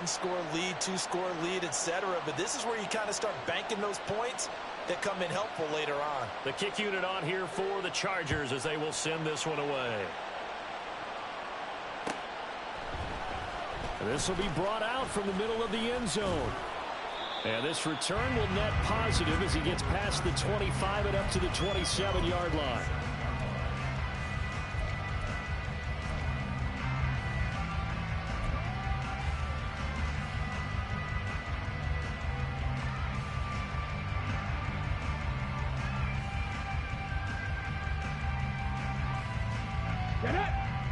one-score lead, two-score lead, etc. But this is where you kind of start banking those points that come in helpful later on. The kick unit on here for the Chargers as they will send this one away. And this will be brought out from the middle of the end zone. And this return will net positive as he gets past the 25 and up to the 27-yard line.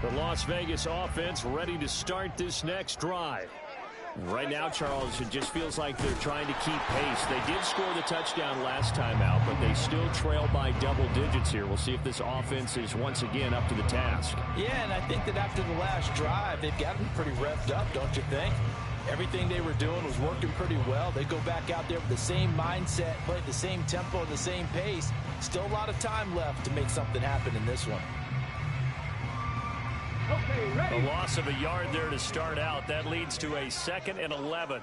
The Las Vegas offense ready to start this next drive. Right now, Charles, it just feels like they're trying to keep pace. They did score the touchdown last time out, but they still trail by double digits here. We'll see if this offense is once again up to the task. Yeah, and I think that after the last drive, they've got to be pretty revved up, don't you think? Everything they were doing was working pretty well. They go back out there with the same mindset, play at the same tempo, the same pace. Still a lot of time left to make something happen in this one. A loss of a yard there to start out. That leads to a 2nd and 11.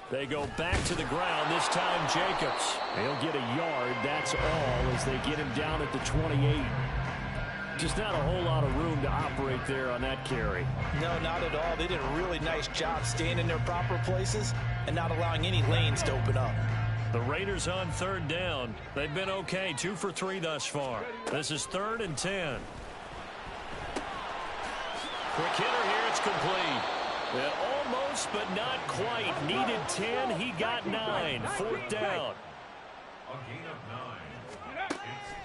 They go back to the ground. This time Jacobs. He'll get a yard. That's all as they get him down at the 28. Just not a whole lot of room to operate there on that carry. No, not at all. They did a really nice job staying in their proper places and not allowing any lanes to open up. The Raiders on 3rd down. They've been okay, 2 for 3 thus far. This is 3rd and 10. Quick hitter here, it's complete. Almost, but not quite. Needed 10, he got 9. 4th down. A gain of 9.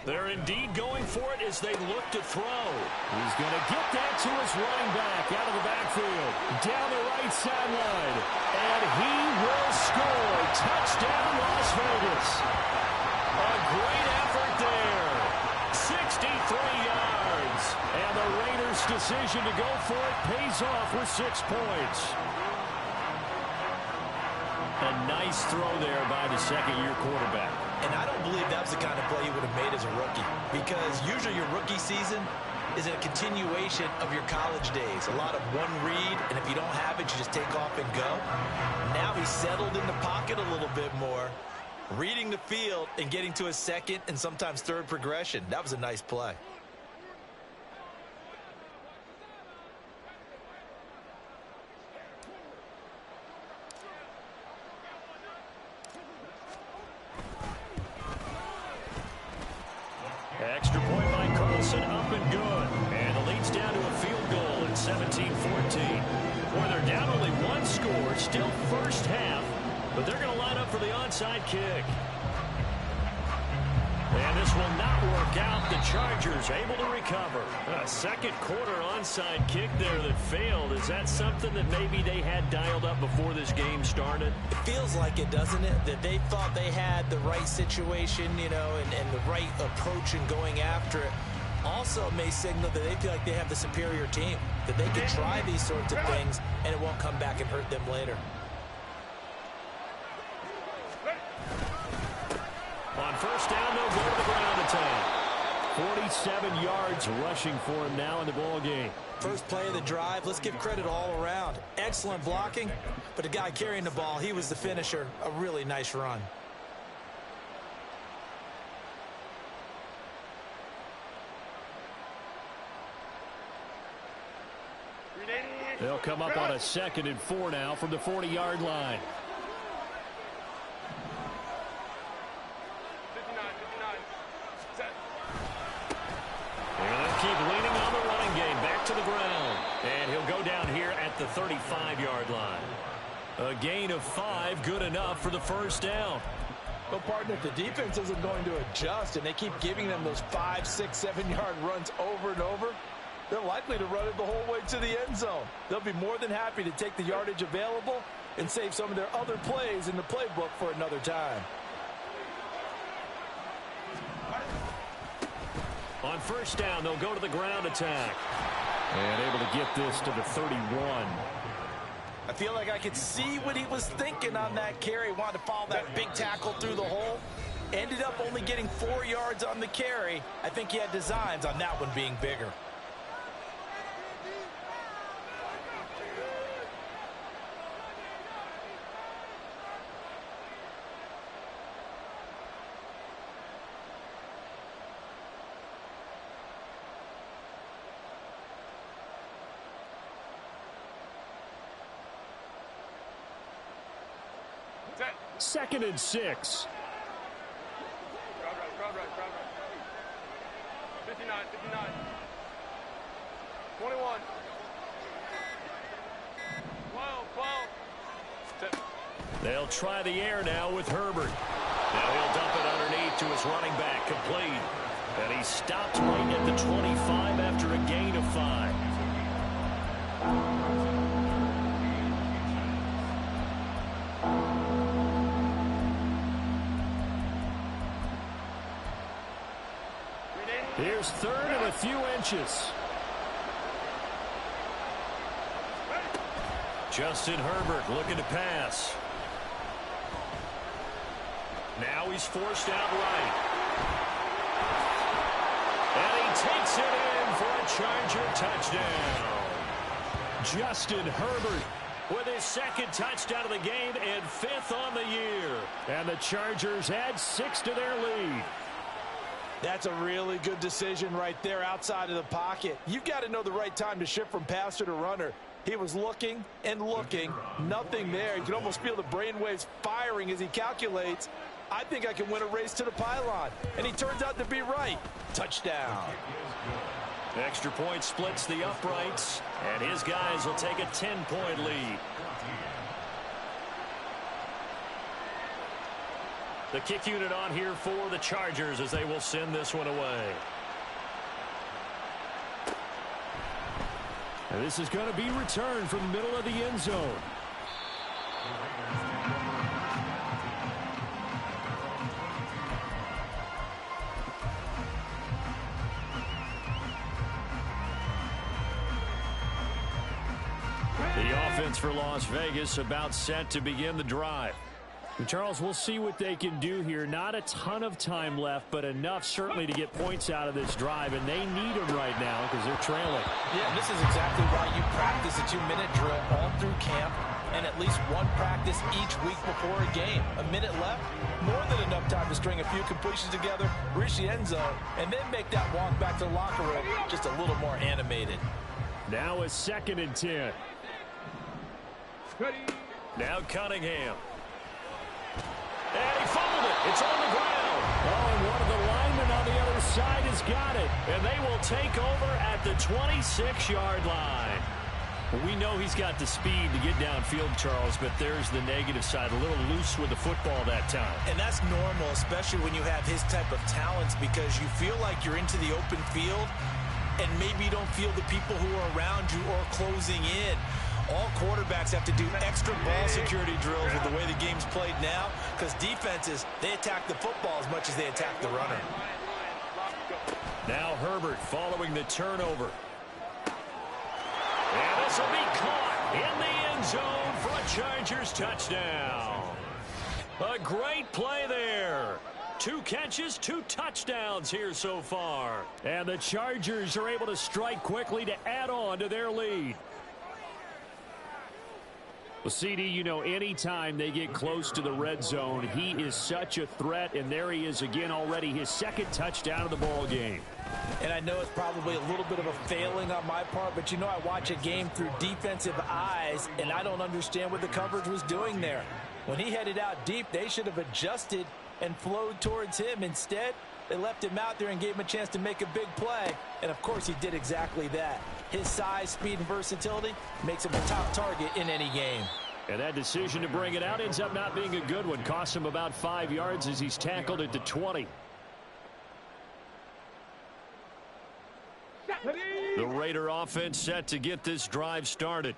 They're indeed going for it as they look to throw. He's going to get that to his running back out of the backfield. Down the right sideline. And he will score. Touchdown, Las Vegas. A great effort there. 63 yards. And the Raiders' decision to go for it pays off with 6 points. A nice throw there by the second-year quarterback. And I don't believe that was the kind of play he would have made as a rookie, because usually your rookie season is a continuation of your college days. A lot of one read, and if you don't have it, you just take off and go. Now he's settled in the pocket a little bit more, reading the field and getting to his second and sometimes third progression. That was a nice play. Extra point by Carlson, up and good. And the lead's down to a field goal at 17-14. Boy, they're down only 1 score, still first half, but they're going to line up for the onside kick. And this will not work out. The Chargers able to recover. A second quarter onside kick there that failed. Is that something that maybe they had dialed up before this game started? It feels like it, doesn't it? That they thought they had the right situation, you know, and the right approach in going after it. Also may signal that they feel like they have the superior team, that they can try these sorts of things and it won't come back and hurt them later. On first down, they'll go to the ground attack. 47 yards rushing for him now in the ball game. First play of the drive, let's give credit all around. Excellent blocking, but the guy carrying the ball, he was the finisher. A really nice run. They'll come up on a 2nd and 4 now from the 40-yard line. Keep leaning on the running game. Back to the ground. And he'll go down here at the 35-yard line. A gain of 5, good enough for the first down. Well, partner, if the defense isn't going to adjust and they keep giving them those 5, 6, 7-yard runs over and over, they're likely to run it the whole way to the end zone. They'll be more than happy to take the yardage available and save some of their other plays in the playbook for another time. On first down, they'll go to the ground attack. And able to get this to the 31. I feel like I could see what he was thinking on that carry. Wanted to follow that big tackle through the hole. Ended up only getting 4 yards on the carry. I think he had designs on that one being bigger. 2nd and 6. Crowd right. 59. 21. 12. They'll try the air now with Herbert. Now he'll dump it underneath to his running back, complete. And he stopped right at the 25 after a gain of 5. Here's 3rd and a few inches. Justin Herbert looking to pass. Now he's forced out right. And he takes it in for a Charger touchdown. Justin Herbert with his 2nd touchdown of the game and 5th on the year. And the Chargers add 6 to their lead. That's a really good decision right there outside of the pocket. You've got to know the right time to shift from passer to runner. He was looking and looking. Nothing there. You can almost feel the brainwaves firing as he calculates. I think I can win a race to the pylon. And he turns out to be right. Touchdown. Extra point splits the uprights. And his guys will take a 10-point lead. The kick unit on here for the Chargers as they will send this one away. And this is going to be returned from the middle of the end zone. The offense for Las Vegas about set to begin the drive. And Charles, we'll see what they can do here. Not a ton of time left, but enough certainly to get points out of this drive, and they need them right now because they're trailing. Yeah, this is exactly why you practice a 2-minute drill all through camp and at least one practice each week before a game. A minute left, more than enough time to string a few completions together, reach the end zone, and then make that walk back to the locker room just a little more animated. Now a 2nd and 10. Now Cunningham. And he fumbled it. It's on the ground. Oh, and one of the linemen on the other side has got it. And they will take over at the 26-yard line. We know he's got the speed to get downfield, Charles, but there's the negative side. A little loose with the football that time. And that's normal, especially when you have his type of talents, because you feel like you're into the open field and maybe you don't feel the people who are around you or closing in. All quarterbacks have to do extra ball security drills with the way the game's played now, because defenses, they attack the football as much as they attack the runner. Now Herbert following the turnover. And this will be caught in the end zone for a Chargers touchdown. A great play there. 2 catches, 2 touchdowns here so far. And the Chargers are able to strike quickly to add on to their lead. Well, CD, you know, anytime they get close to the red zone, he is such a threat, and there he is again already, his 2nd touchdown of the ball game. And I know it's probably a little bit of a failing on my part, but you know I watch a game through defensive eyes, and I don't understand what the coverage was doing there. When he headed out deep, they should have adjusted and flowed towards him. Instead, they left him out there and gave him a chance to make a big play, and of course he did exactly that. His size, speed, and versatility makes him a top target in any game. And that decision to bring it out ends up not being a good one. Costs him about 5 yards as he's tackled at the 20. The Raider offense set to get this drive started.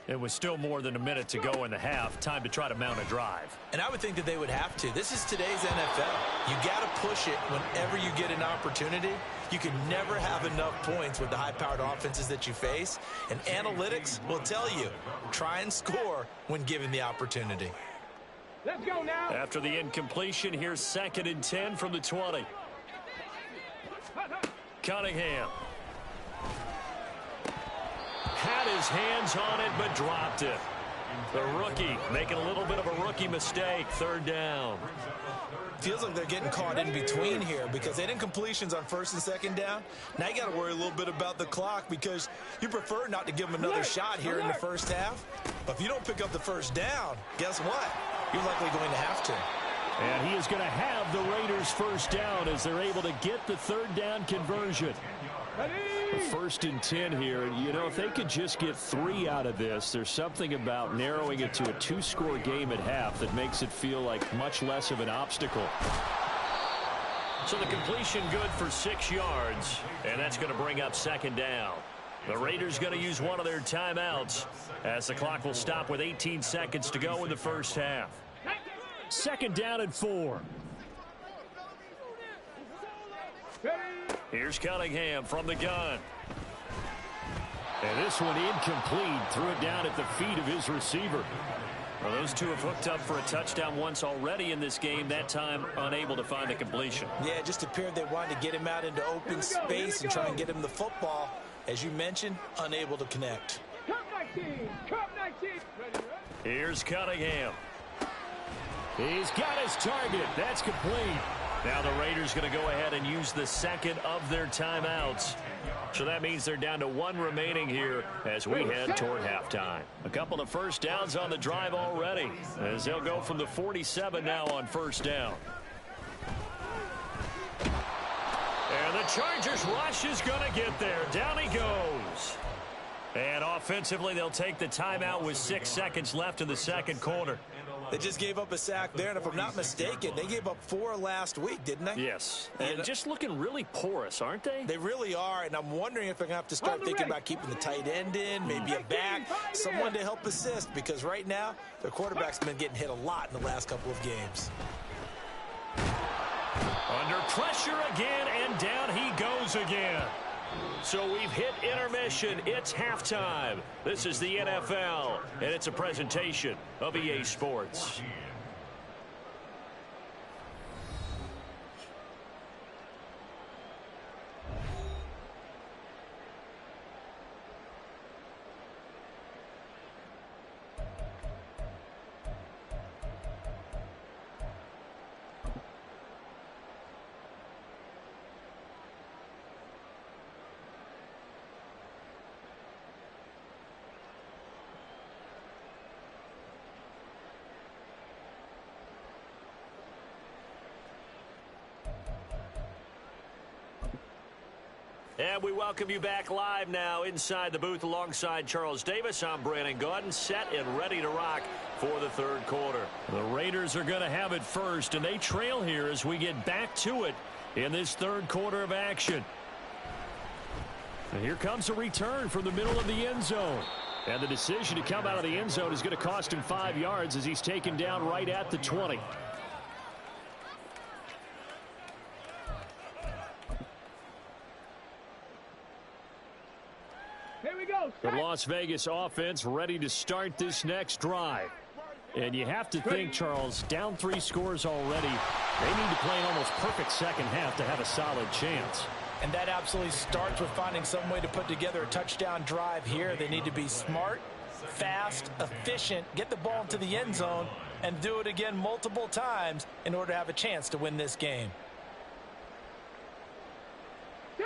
It was still more than a minute to go in the half. Time to try to mount a drive. And I would think that they would have to. This is today's NFL. You got to push it whenever you get an opportunity. You can never have enough points with the high-powered offenses that you face. And analytics will tell you, try and score when given the opportunity. Let's go now. After the incompletion, here's 2nd and 10 from the 20. Cunningham. Had his hands on it, but dropped it. The rookie making a little bit of a rookie mistake. 3rd down. Feels like they're getting caught in between here because they didn't completions on 1st and 2nd down. Now you got to worry a little bit about the clock because you prefer not to give them another shot here in the first half. But if you don't pick up the 1st down, guess what? You're likely going to have to. And he is going to have the Raiders first down as they're able to get the third down conversion. A 1st and 10 here. And, you know, if they could just get 3 out of this, there's something about narrowing it to a 2-score game at half that makes it feel like much less of an obstacle. So the completion good for 6 yards, and that's going to bring up 2nd down. The Raiders going to use one of their timeouts as the clock will stop with 18 seconds to go in the first half. 2nd down and 4. Here's Cunningham from the gun. And this one incomplete. Threw it down at the feet of his receiver. Well, those two have hooked up for a touchdown once already in this game, that time unable to find the completion. Yeah, it just appeared they wanted to get him out into open space and try and get him the football. As you mentioned, unable to connect. Here's Cunningham. He's got his target. That's complete. Now the Raiders going to go ahead and use the second of their timeouts. So that means they're down to 1 remaining here as we head toward halftime. A couple of first downs on the drive already as they'll go from the 47 now on first down. And the Chargers rush is going to get there. Down he goes. And offensively, they'll take the timeout with 6 seconds left in the second quarter. They just gave up a sack there, and if I'm not mistaken, they gave up 4 last week, didn't they? Yes. And just looking really porous, aren't they? They really are, and I'm wondering if they're going to have to start thinking about keeping the tight end in, maybe a back, someone to help assist, because right now, their quarterback's been getting hit a lot in the last couple of games. Under pressure again, and down he goes again. So we've hit intermission. It's halftime. This is the NFL, and it's a presentation of EA Sports. And we welcome you back live now inside the booth alongside Charles Davis. I'm Brandon Gaudin, set and ready to rock for the third quarter. The Raiders are going to have it first, and they trail here as we get back to it in this third quarter of action. And here comes a return from the middle of the end zone. And the decision to come out of the end zone is going to cost him 5 yards as he's taken down right at the 20. The Las Vegas offense ready to start this next drive. And you have to think, Charles, down 3 scores already. They need to play an almost perfect second half to have a solid chance. And that absolutely starts with finding some way to put together a touchdown drive here. They need to be smart, fast, efficient, get the ball into the end zone, and do it again multiple times in order to have a chance to win this game.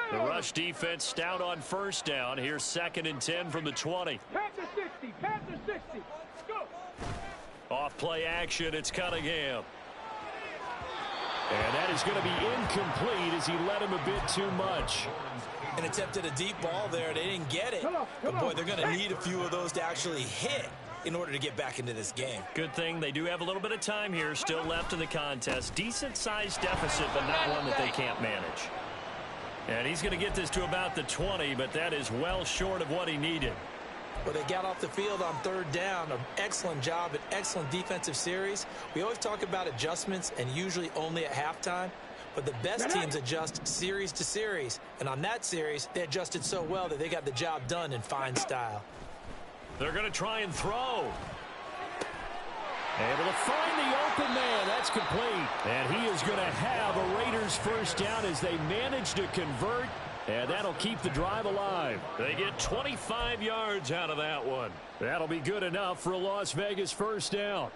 The rush defense stout on first down. Here's 2nd and 10 from the 20. Panther 60, Panther 60. Go. Off play action, it's Cunningham. And that is going to be incomplete as he led him a bit too much. And attempted a deep ball there. They didn't get it. But, boy, they're going to need a few of those to actually hit in order to get back into this game. Good thing they do have a little bit of time here still left in the contest. Decent-sized deficit, but not one that they can't manage. And he's going to get this to about the 20, but that is well short of what he needed. Well, they got off the field on 3rd down. An excellent job, an excellent defensive series. We always talk about adjustments and usually only at halftime. But the best teams adjust series to series. And on that series, they adjusted so well that they got the job done in fine style. They're going to try and throw. Able to find the open man. That's complete. And he is going to have a Raiders first down as they manage to convert. And that'll keep the drive alive. They get 25 yards out of that one. That'll be good enough for a Las Vegas first down.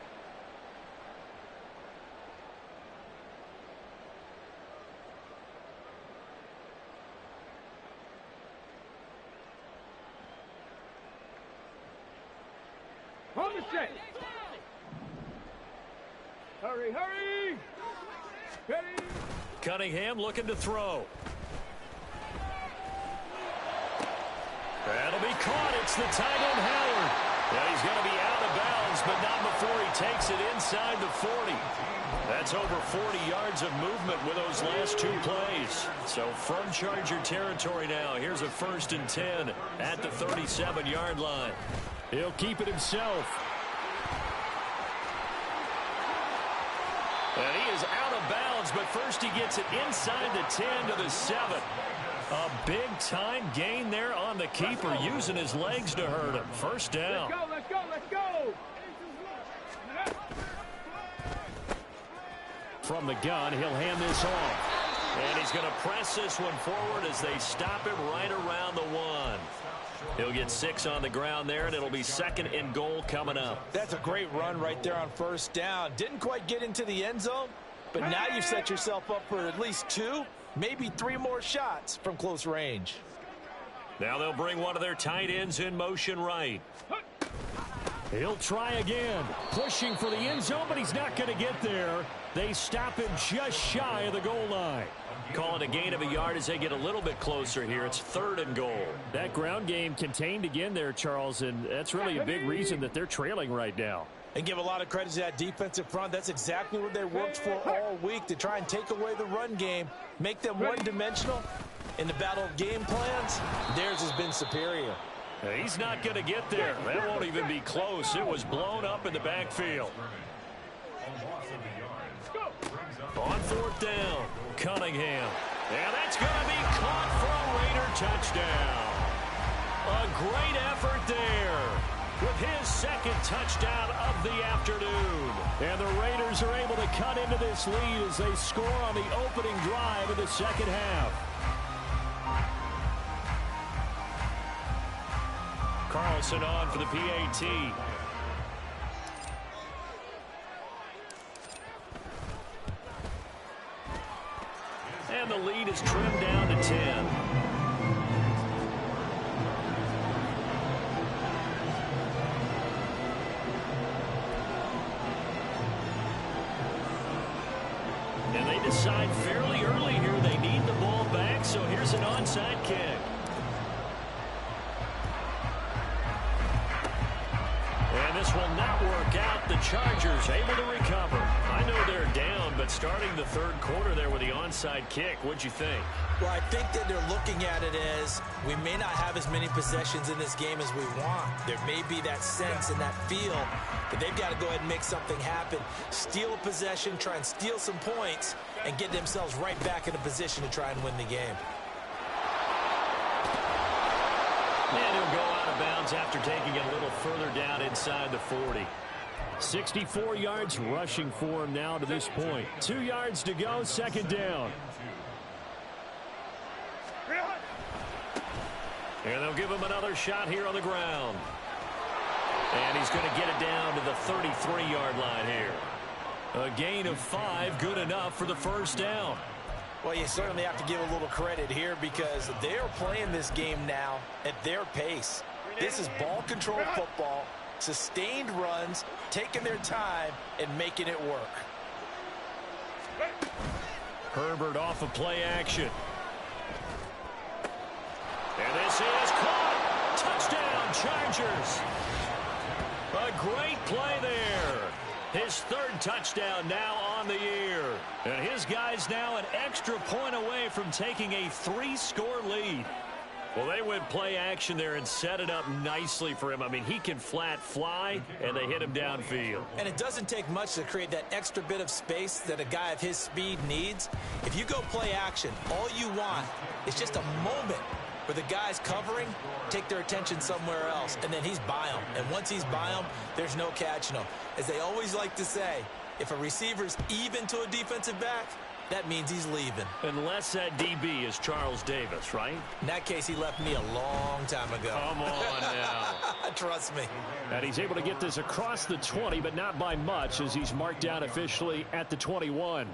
Hold the set. Hurry, hurry! Ready? Cunningham looking to throw. That'll be caught. It's the tight end, Howard. Yeah, he's going to be out of bounds, but not before he takes it inside the 40. That's over 40 yards of movement with those last two plays. So from Charger territory now, here's a 1st and 10 at the 37-yard line. He'll keep it himself. And he is out of bounds, but first he gets it inside the 10 to the 7. A big-time gain there on the keeper, using his legs to hurt him. First down. Let's go, let's go, let's go! From the gun, he'll hand this off. And he's going to press this one forward as they stop him right around the 1. He'll get 6 on the ground there, and it'll be 2nd and goal coming up. That's a great run right there on 1st down. Didn't quite get into the end zone, but now you've set yourself up for at least 2, maybe 3 more shots from close range. Now they'll bring one of their tight ends in motion right. He'll try again. Pushing for the end zone, but he's not going to get there. They stop him just shy of the goal line. Call it a gain of a yard as they get a little bit closer here. It's 3rd and goal. That ground game contained again there, Charles, and that's really a big reason that they're trailing right now. And give a lot of credit to that defensive front. That's exactly what they worked for all week, to try and take away the run game, make them one-dimensional. In the battle of game plans, theirs has been superior. He's not going to get there. That won't even be close. It was blown up in the backfield. On 4th down, Cunningham. And that's going to be caught for a Raider touchdown. A great effort there with his 2nd touchdown of the afternoon. And the Raiders are able to cut into this lead as they score on the opening drive of the 2nd half. Carlson on for the PAT. And the lead is trimmed down to 10. And they decide fairly early here they need the ball back, so here's an onside kick. And this will not work out. The Chargers able to recover. I know they're down, but starting the 3rd quarter there with the onside kick, what'd you think? Well, I think that they're looking at it as we may not have as many possessions in this game as we want. There may be that sense and that feel that they've got to go ahead and make something happen. Steal a possession, try and steal some points, and get themselves right back in a position to try and win the game. And he'll go out of bounds after taking it a little further down inside the 40. 64 yards rushing for him now to this point. 2 yards to go, 2nd down. And they'll give him another shot here on the ground. And he's going to get it down to the 33-yard line here. A gain of 5, good enough for the 1st down. Well, you certainly have to give a little credit here because they're playing this game now at their pace. This is ball control football, sustained runs, taking their time, and making it work. Herbert off of play action. And this is caught. Touchdown, Chargers. A great play there. His 3rd touchdown now on the year. And his guys now an extra point away from taking a 3-score lead. Well, they went play action there and set it up nicely for him. I mean, he can flat fly, and they hit him downfield. And it doesn't take much to create that extra bit of space that a guy of his speed needs. If you go play action, all you want is just a moment where the guys covering take their attention somewhere else, and then he's by them. And once he's by them, there's no catching him. As they always like to say, if a receiver's even to a defensive back, that means he's leaving. Unless that DB is Charles Davis, right? In that case, he left me a long time ago. Come on now. Trust me. And he's able to get this across the 20, but not by much, as he's marked down officially at the 21.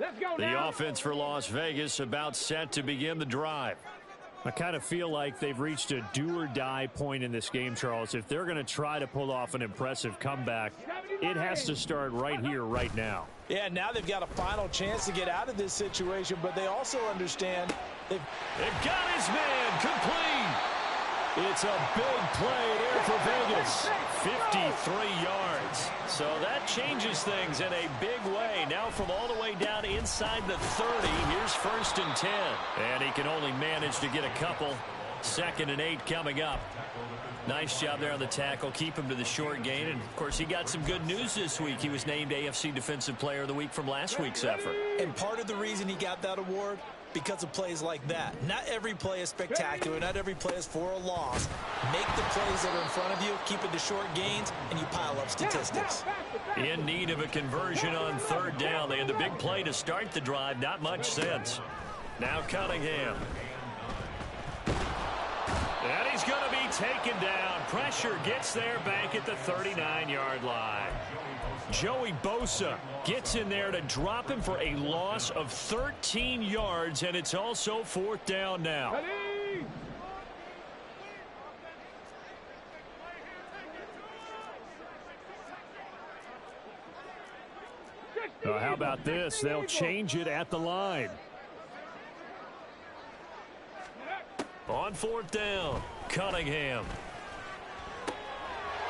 Let's go The now. offense for Las Vegas about set to begin the drive. I kind of feel like they've reached a do-or-die point in this game, Charles. If they're going to try to pull off an impressive comeback, it has to start right here, right now. Yeah, now they've got a final chance to get out of this situation, but they also understand They've got his man complete. It's a big play there for Vegas. 53 yards. So that changes things in a big way. Now from all the way down inside the 30, here's 1st and 10. And he can only manage to get a couple. 2nd and 8 coming up. Nice job there on the tackle. Keep him to the short gain. And, of course, he got some good news this week. He was named AFC Defensive Player of the Week from last week's effort. And part of the reason he got that award, because of plays like that. Not every play is spectacular. Not every play is for a loss. Make the plays that are in front of you, keep it to short gains, and you pile up statistics. In need of a conversion on 3rd down. They had the big play to start the drive. Not much sense. Now Cunningham. And he's going to be taken down. Pressure gets there back at the 39-yard line. Joey Bosa gets in there to drop him for a loss of 13 yards, and it's also 4th down now. How about this? They'll change it at the line. On 4th down, Cunningham.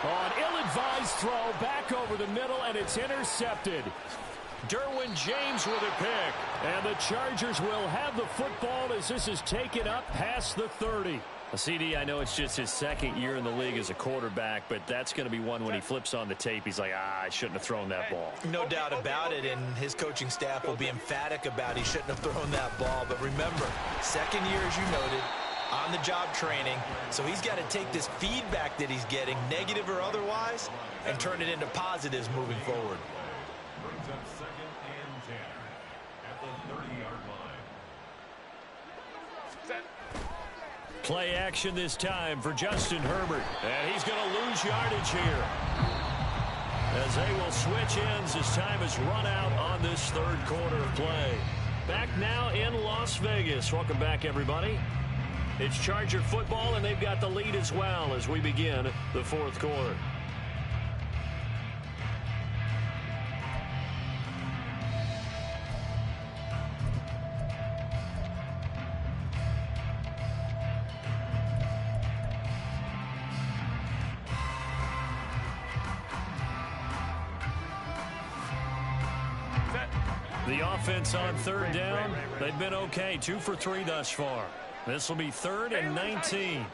On ill-advised throw, back over the middle, and it's intercepted. Derwin James with a pick. And the Chargers will have the football as this is taken up past the 30. CD, I know it's just his 2nd year in the league as a quarterback, but that's going to be one when he flips on the tape. He's like, I shouldn't have thrown that ball. No doubt about it, and his coaching staff will be emphatic about he shouldn't have thrown that ball. But remember, 2nd year, as you noted, on-the-job training, so he's got to take this feedback that he's getting, negative or otherwise, and turn it into positives moving forward. Brings up 2nd and 10 at the 30-yard line. Play action this time for Justin Herbert. And he's going to lose yardage here, as they will switch ends as time is run out on this 3rd quarter of play. Back now in Las Vegas. Welcome back, everybody. It's Charger football, and they've got the lead as well as we begin the 4th quarter. The offense on 3rd down, they've been okay. 2 for 3 thus far. This will be 3rd and 19.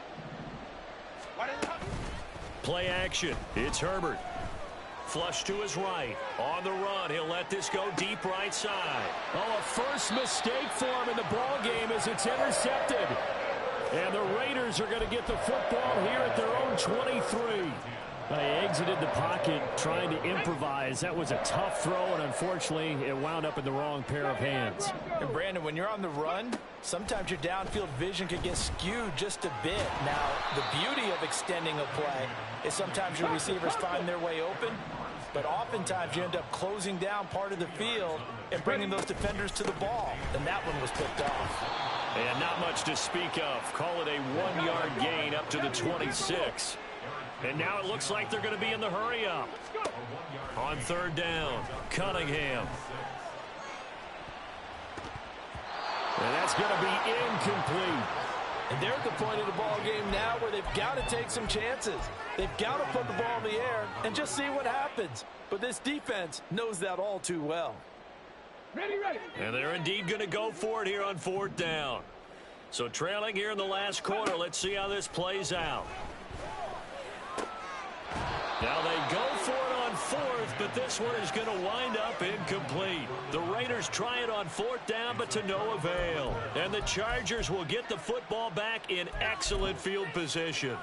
Play action. It's Herbert. Flush to his right. On the run. He'll let this go deep right side. Oh, a first mistake for him in the ball game as it's intercepted. And the Raiders are going to get the football here at their own 23. They exited the pocket trying to improvise. That was a tough throw, and unfortunately, it wound up in the wrong pair of hands. And Brandon, when you're on the run, sometimes your downfield vision can get skewed just a bit. Now, the beauty of extending a play is sometimes your receivers find their way open, but oftentimes you end up closing down part of the field and bringing those defenders to the ball, and that one was picked off. And not much to speak of. Call it a 1-yard gain up to the 26. And now it looks like they're going to be in the hurry-up. On 3rd down, Cunningham. And that's going to be incomplete. And they're at the point of the ball game now where they've got to take some chances. They've got to put the ball in the air and just see what happens. But this defense knows that all too well. Ready. And they're indeed going to go for it here on 4th down. So trailing here in the last quarter, let's see how this plays out. Now they go for it on 4th, but this one is going to wind up incomplete. The Raiders try it on 4th down, but to no avail. And the Chargers will get the football back in excellent field position.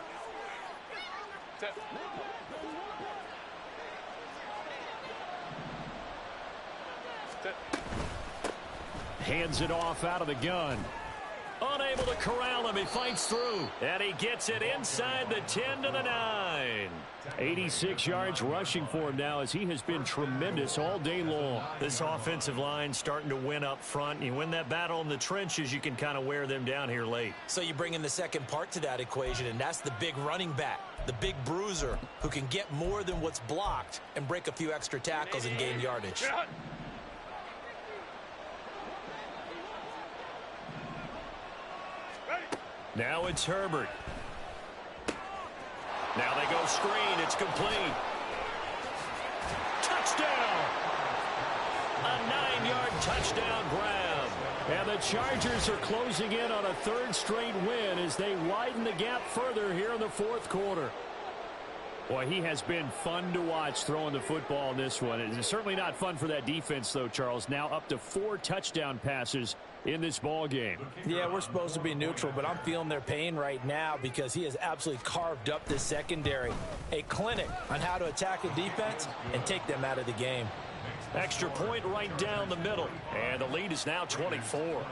Hands it off out of the gun. Unable to corral him. He fights through. And he gets it inside the 10 to the 9. 86 yards rushing for him now as he has been tremendous all day long. This offensive line starting to win up front. You win that battle in the trenches, you can kind of wear them down here late. So you bring in the second part to that equation, and that's the big running back, the big bruiser who can get more than what's blocked and break a few extra tackles and gain yardage. Now it's Herbert. Now they go screen. It's complete. Touchdown! A 9-yard touchdown grab. And the Chargers are closing in on a third straight win as they widen the gap further here in the fourth quarter. Boy, he has been fun to watch throwing the football in this one. It's certainly not fun for that defense, though, Charles. Now up to 4 touchdown passes in this ball game. Yeah, we're supposed to be neutral, but I'm feeling their pain right now because he has absolutely carved up this secondary. A clinic on how to attack a defense and take them out of the game. Extra point right down the middle. And the lead is now 24.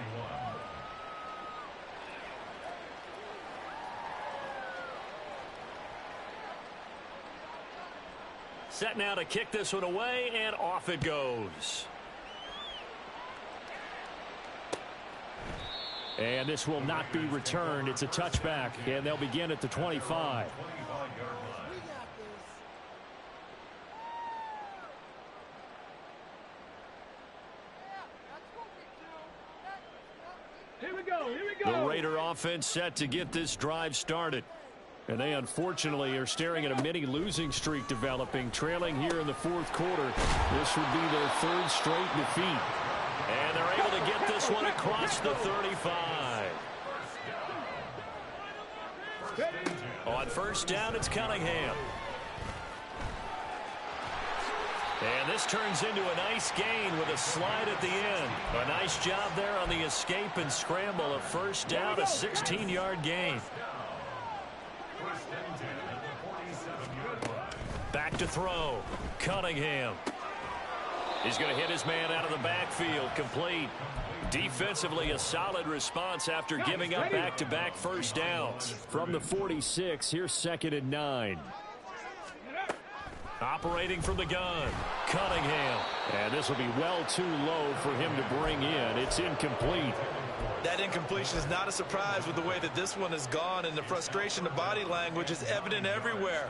Set now to kick this one away, and off it goes. And this will not be returned. It's a touchback, and they'll begin at the 25. Here we go. Here we go. The Raider offense set to get this drive started. And they unfortunately are staring at a mini losing streak developing, trailing here in the fourth quarter. This would be their third straight defeat. And they're able to get this one across the 35. On first down, it's Cunningham. And this turns into a nice gain with a slide at the end. A nice job there on the escape and scramble. A first down, a 16-yard gain. Back to throw. Cunningham. He's going to hit his man out of the backfield. Complete. Defensively, a solid response after giving up back-to-back first downs. From the 46, here's 2nd and 9. Operating from the gun. Cunningham. And this will be well too low for him to bring in. It's incomplete. That incompletion is not a surprise with the way that this one has gone, and the frustration, the body language is evident everywhere.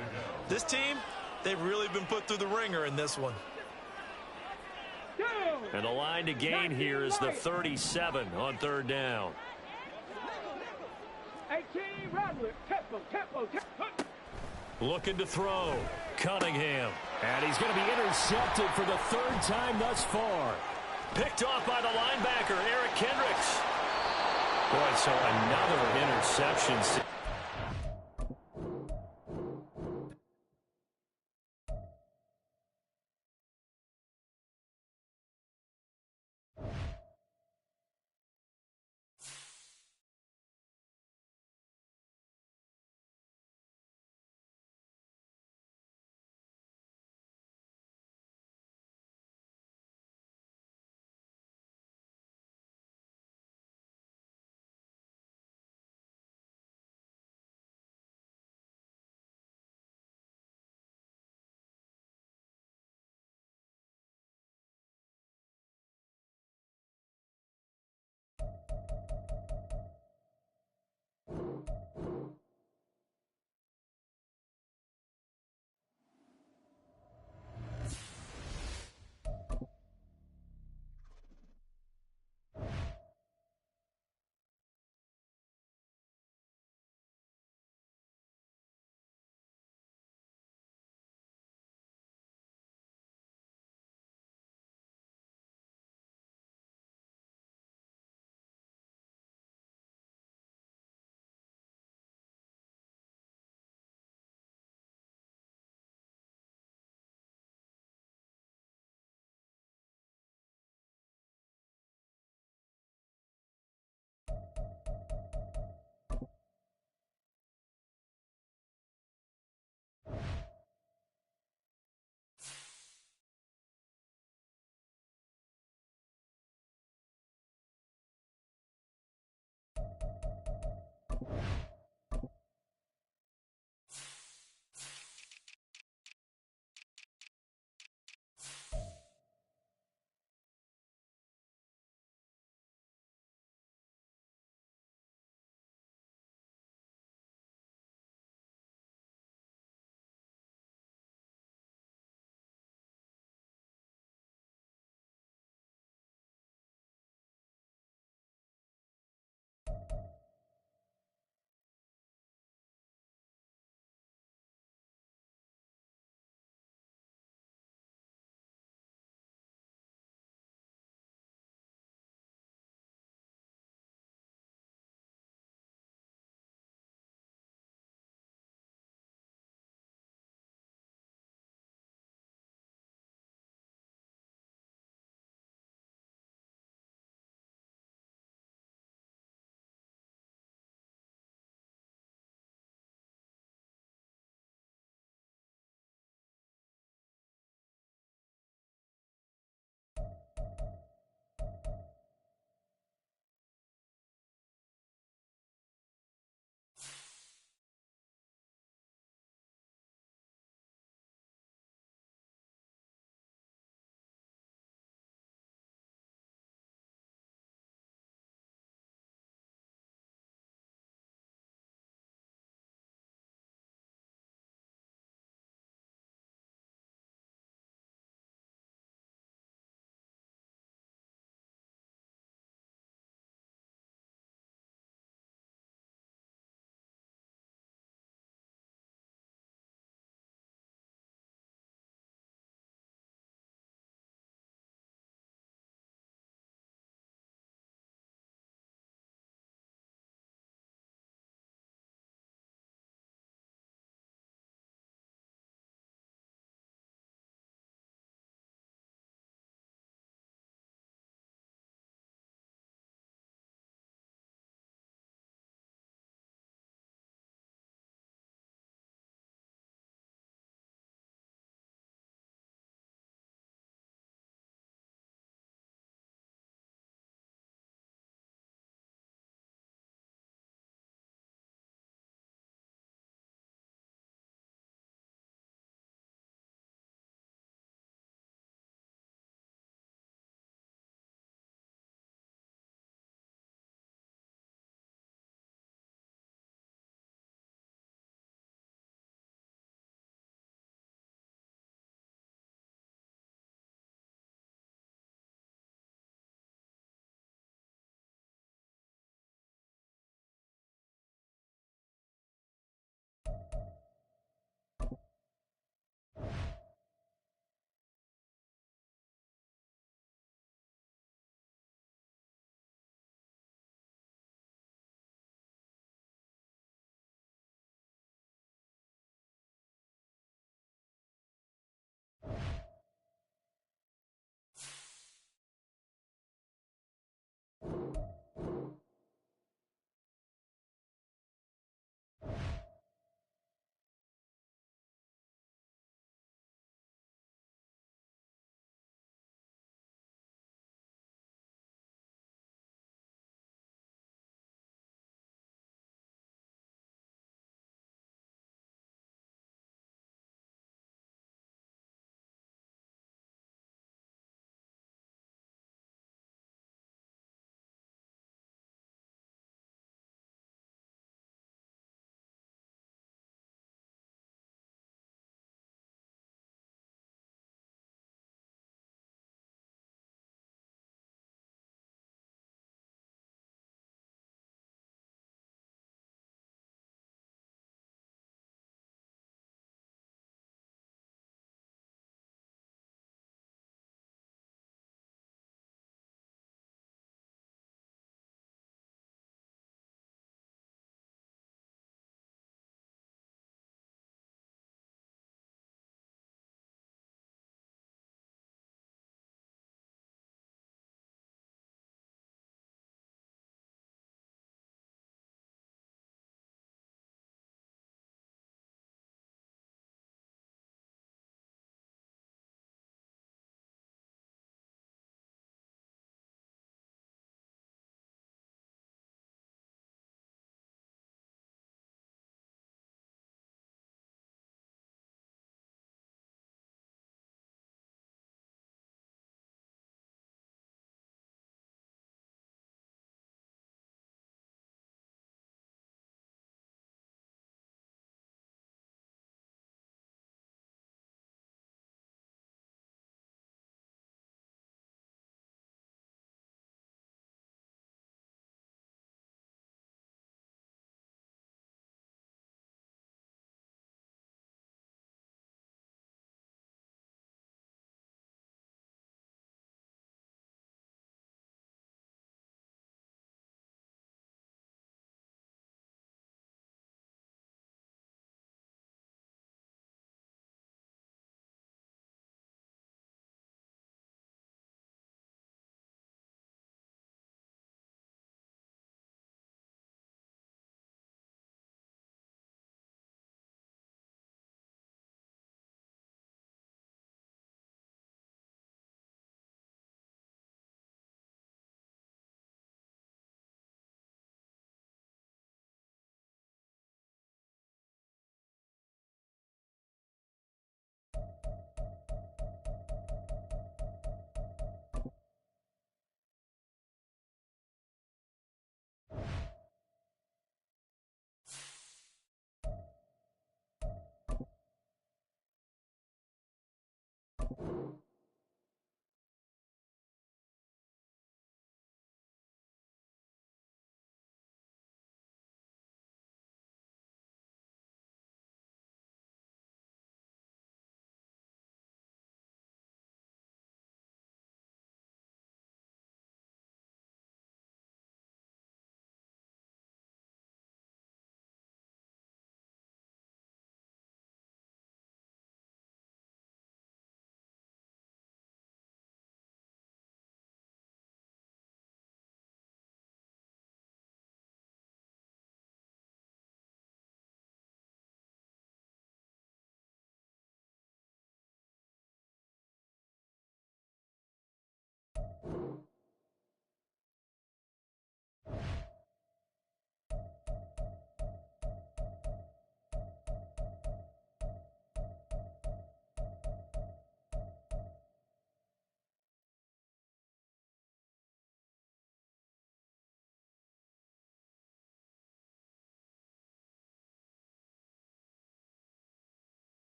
This team, they've really been put through the ringer in this one. And the line to gain here is the 37 on third down. 18, Roderick, tempo. Looking to throw. Cunningham. And he's going to be intercepted for the third time thus far. Picked off by the linebacker, Eric Kendricks. Boy, so another interception.